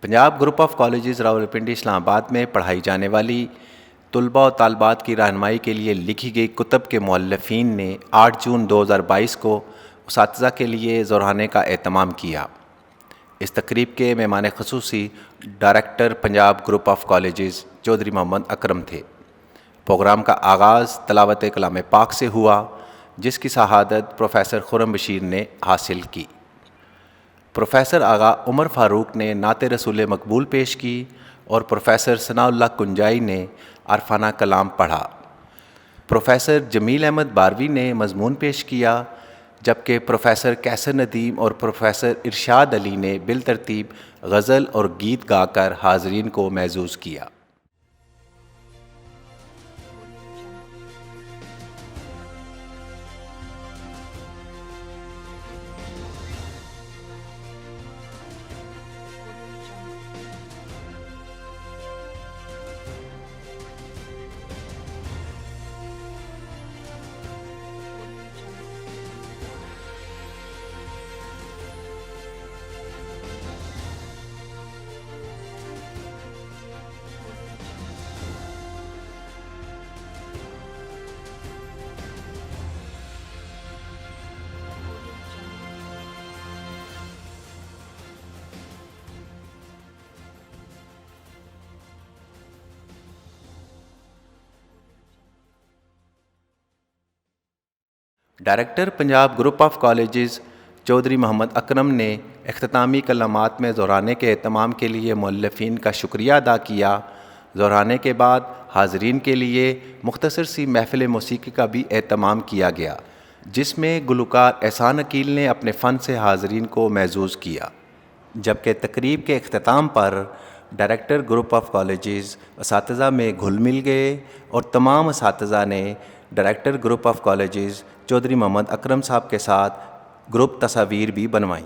Punjab group of colleges Rawalpindi Islamabad में पढ़ाई जाने वाली तलबा और तालबात की रहनुमाई के लिए लिखी गई कुतब के मौल्लफ़ीन ने 8 जून 2022 को उसातिज़ा के लिए ज़ोराने का एहतमाम किया। इस तकरीब के मेहमान ख़ुसूसी director Punjab group of colleges Chaudhry Mohammad Akram थे। प्रोग्राम का आगाज़ तलावत कलाम पाक से हुआ, जिसकी शहादत प्रोफेसर खुर्रम बशीर ने हासिल की। प्रोफेसर आगा उमर फ़ारूक ने नाते रसूल मकबूल पेश की और प्रोफेसर सनाउल्लाह कुंजाई ने आरफाना कलाम पढ़ा। प्रोफेसर जमील अहमद बारवी ने मज़मून पेश किया, जबकि प्रोफेसर कैसर नदीम और प्रोफेसर इरशाद अली ने बिलतरतीब गज़ल और गीत गाकर हाज़रीन को महज़ूज़ किया। Director Punjab group of colleges Chaudhry Mohammad Akram ने इख्तितामी कलामात में ज़ोराने के एहतमाम के लिए मौल्लफ़ीन का शुक्रिया अदा किया। ज़ोराने के बाद हाज़रीन के लिए मुख्तसर सी महफ़िल मौसीक़ी का भी एहतमाम किया गया, जिसमें गुलकार एहसान अकील ने अपने फ़न से हाज़रीन को महज़ूज़ किया। जबकि तकरीब के इख्तिताम पर डायरेक्टर ग्रुप ऑफ कॉलेजेस असातिज़ा में घुल मिल गए और तमाम असातिज़ा ने director group of colleges Chaudhry Mohammad Akram साहब के साथ ग्रुप तस्वीर भी बनवाई।